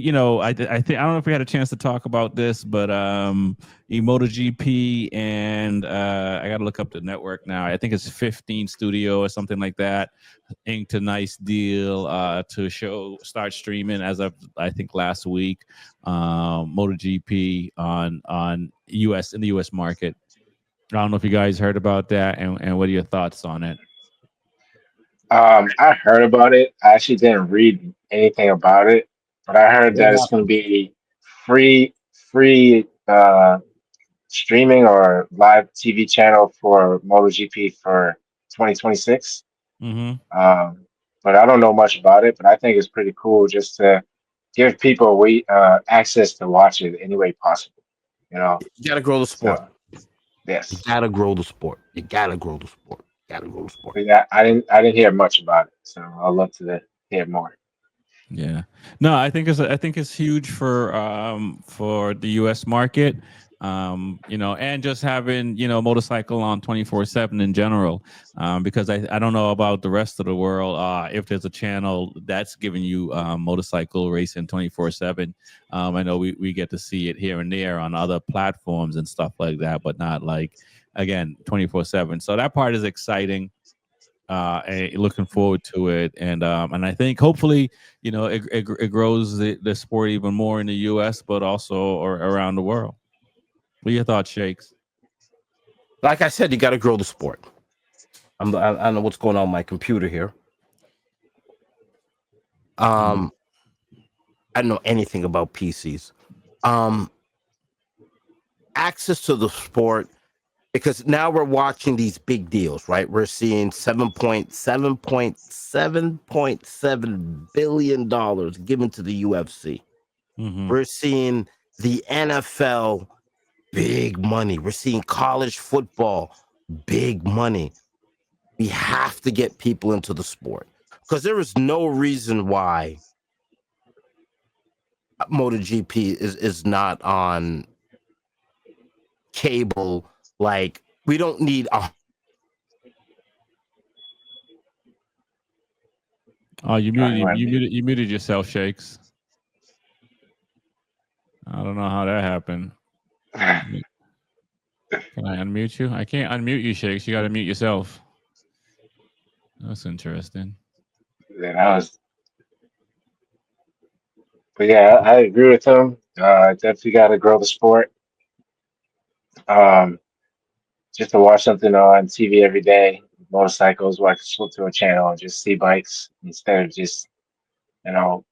I think I don't know if we had a chance to talk about this, but MotoGP and I got to look up the network now. I think it's 15 Studio or something like that. Inked a nice deal to start streaming as of I think last week. MotoGP on US in the US market. I don't know if you guys heard about that, and what are your thoughts on it? I heard about it. I actually didn't read anything about it, but I heard What that it's going to happened? be free streaming or live TV channel for MotoGP for 2026. Mm-hmm. Um, but I don't know much about it. But I think it's pretty cool just to give people access to watch it any way possible. You know. You gotta grow the sport. So You yes. gotta grow the sport. You gotta grow the sport. You gotta grow the sport. But yeah, I didn't hear much about it. So I'd love to hear more. Yeah. No, I think it's huge for the US market. And just having, motorcycle on 24/7 in general. Because I don't know about the rest of the world. If there's a channel that's giving you motorcycle racing 24/7. I know we get to see it here and there on other platforms and stuff like that, but not like again 24/7. So that part is exciting. Looking forward to it, and I think hopefully it grows the sport even more in the U.S. but also or around the world. What are your thoughts, Shakes? Like I said, you gotta grow the sport. I don't know what's going on with my computer here. Mhm. Um, I don't know anything about PCs. Um, Access to the sport because now we're watching these big deals, right? We're seeing $7.7 billion given to the UFC. Mhm. We're seeing the NFL big money. We're seeing college football big money. We have to get people into the sport because there is no reason why MotoGP is not on cable. Like we don't need a Oh, Oh, you went mute. you muted yourself, Shakes. I don't know how that happened. Can I unmute you? I can't unmute you, Shakes. You got to mute yourself. That's interesting. Yeah, that was, but yeah, I agree with him. Definitely got to grow the sport. Um, just to watch something on TV every day, motorcycles, where I can flip to a channel and just see bikes instead of just you know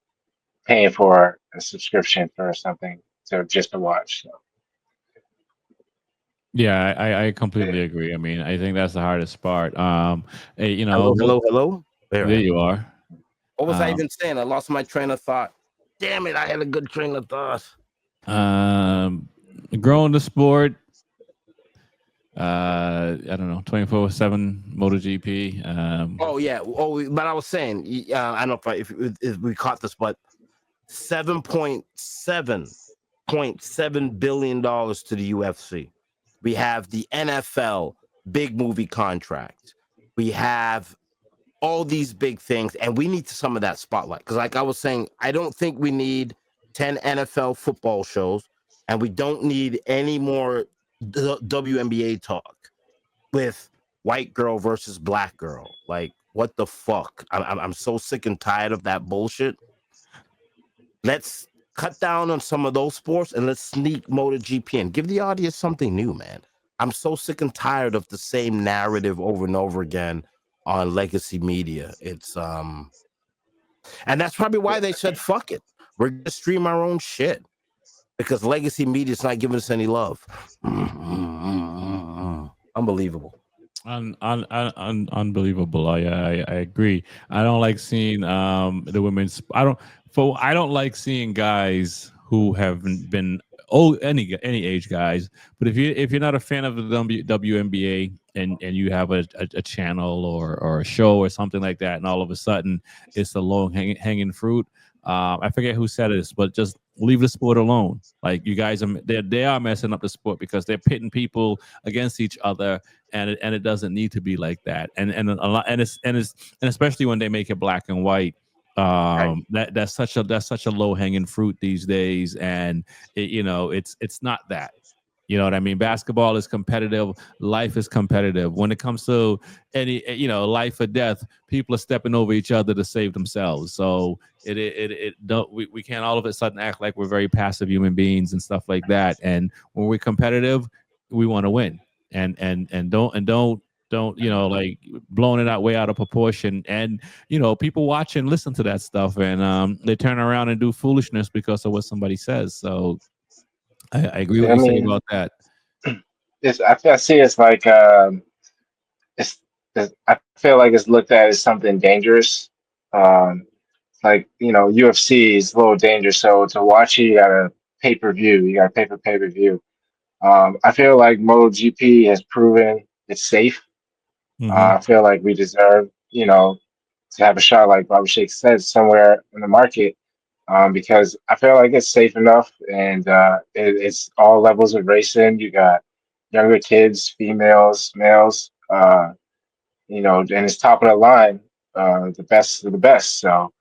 paying for a subscription for something to watch. So, Yeah, I completely agree. I mean, I think that's the hardest part. hello, hello, hello. There I There am. you are. What was I Um, even saying? I lost my train of thought. Damn it! I had a good train of thought. um, growing the sport. I don't know, 24/7 MotoGP. Oh yeah. Oh, but I was saying, I don't know if we caught this, but $7.7 billion to the UFC. We have the NFL big movie contract. We have all these big things, and we need some of that spotlight. Because, like I was saying, I don't think we need 10 NFL football shows, and we don't need any more WNBA talk with white girl versus black girl. Like, what the fuck? I'm so sick and tired of that bullshit. Let's cut down on some of those sports and let's sneak MotoGP in. Give the audience something new, man. I'm so sick and tired of the same narrative over and over again on legacy media. And that's probably why they said fuck it. We're gonna stream our own shit because legacy media is not giving us any love. Unbelievable. Unbelievable. I agree. I don't like seeing the women's. I don't like seeing guys who have been any age guys. But if you're not a fan of the WNBA and you have a channel or a show or something like that, and all of a sudden it's the low hanging fruit. I forget who said this, but just leave the sport alone. Like you guys are they are messing up the sport because they're pitting people against each other, and it doesn't need to be like that. And a lot and it's and especially when they make it black and white. That's such a low hanging fruit these days, and it's not that. You know what I mean? Basketball is competitive. Life is competitive. When it comes to any, life or death, people are stepping over each other to save themselves. So it don't we can't all of a sudden act like we're very passive human beings and stuff like that. And when we're competitive, we want to win. And don't like blowing it out way out of proportion. And people watch and listen to that stuff, and they turn around and do foolishness because of what somebody says. So I agree with I you say mean, about that. I see it's like it's, I feel like it's looked at as something dangerous. Um, like UFC is a little dangerous. So to watch it, you got to pay per view. You got to pay per view. I feel like MotoGP has proven it's safe. Hmm. I feel like we deserve, to have a shot, like Bobby Shake said, somewhere in the market, because I feel like it's safe enough, and it's all levels of racing. You got younger kids, females, males, and it's top of the line, the best of the best. So,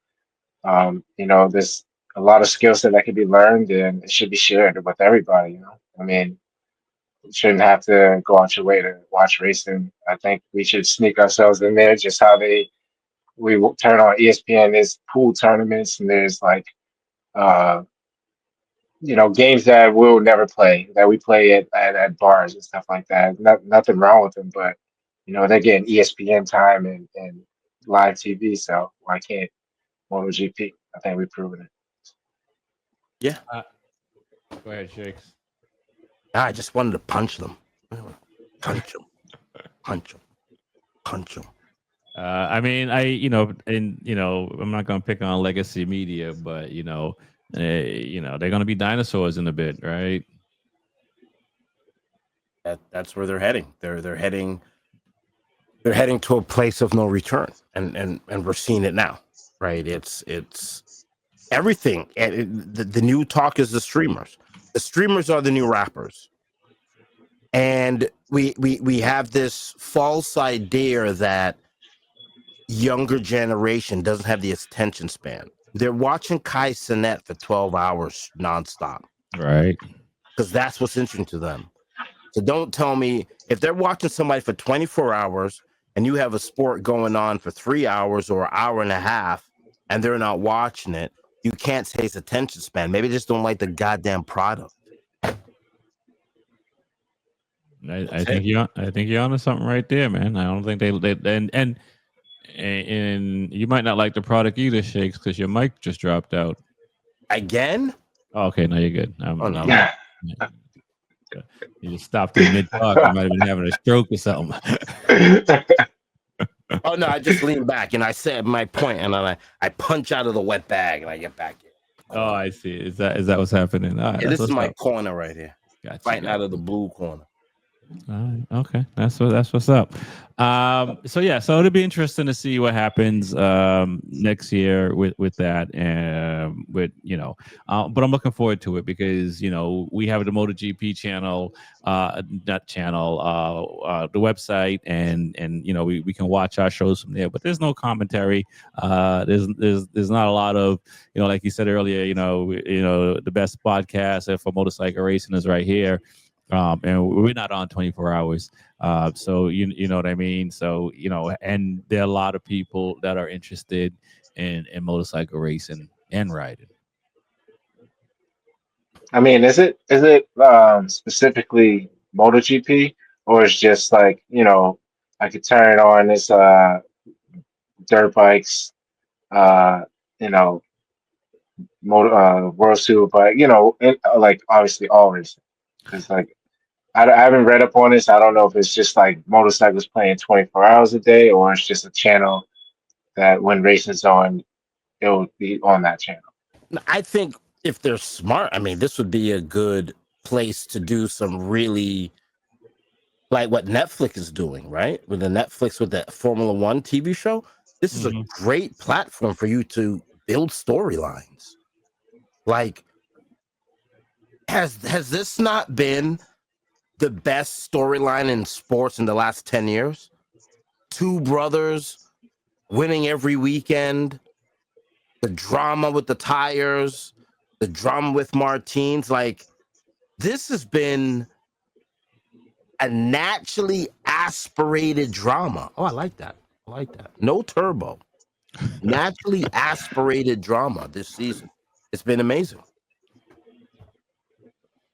there's a lot of skill set that can be learned, and it should be shared with everybody. I mean, you shouldn't have to go out your way to watch racing. I think we should sneak ourselves in there, just how we will turn on ESPN. There's pool tournaments, and there's like uh, games that we'll never play, that we play at bars and stuff like that. Nothing wrong with them, but they're getting ESPN time and live TV. So why can't MotoGP? I think we've proven it. Yeah. Go ahead, Shakes. I just wanted to punch them. Punch them. Punch them. Punch them. I mean, I'm not gonna pick on legacy media, but they're gonna be dinosaurs in a bit, right? That's where they're heading. They're heading to a place of no return, and we're seeing it now, right? It's everything. And the new talk is the streamers. The streamers are the new rappers, and we have this false idea that younger generation doesn't have the attention span. They're watching Kai Cenat for 12 hours nonstop Right. because that's what's interesting to them. So don't tell me if they're watching somebody for 24 hours and you have a sport going on for 3 hours or an hour and a half and they're not watching it, you can't say it's attention span. Maybe they just don't like the goddamn product. I think you're onto something right there, man. I don't think they and you might not like the product either, Shakes, because your mic just dropped out. Again? Oh, okay, no, you're good. Oh, no. Yeah. You just stopped in mid talk. You might have been having a stroke or something. Oh, no, I just lean back and I said my point and I punch out of the wet bag and I get back in. Oh, I see. Is that what's happening? All right, Yeah, this is my up. corner right here. Gotcha, Fighting out of the blue corner. All right, okay, that's what's up. So it'll be interesting to see what happens next year with that, and but I'm looking forward to it because we have the MotoGP channel, not channel, the website, and we can watch our shows from there. But there's no commentary. There's not a lot of like you said earlier. The best podcast for motorcycle racing is right here. And we're not on 24 hours. So you know what I mean? So, and there are a lot of people that are interested in motorcycle racing and riding. I mean, is it specifically MotoGP, or it's just like I could turn it on this dirt bikes, uh, you know, World Superbike, like obviously all racing, because like I haven't read up on this. I don't know if it's just like motorcycles playing 24 hours a day, or it's just a channel that when racing's on, it'll be on that channel. I think if they're smart, I mean, this would be a good place to do some really like what Netflix is doing, right? With the Formula One TV show. This is a great platform for you to build storylines. Like, has this not been the best storyline in sports in the last 10 years? Two brothers winning every weekend, the drama with the tires, the drama with Martins. Like, this has been a naturally aspirated drama. Oh, I like that. I like that. No turbo. Naturally aspirated drama this season. It's been amazing.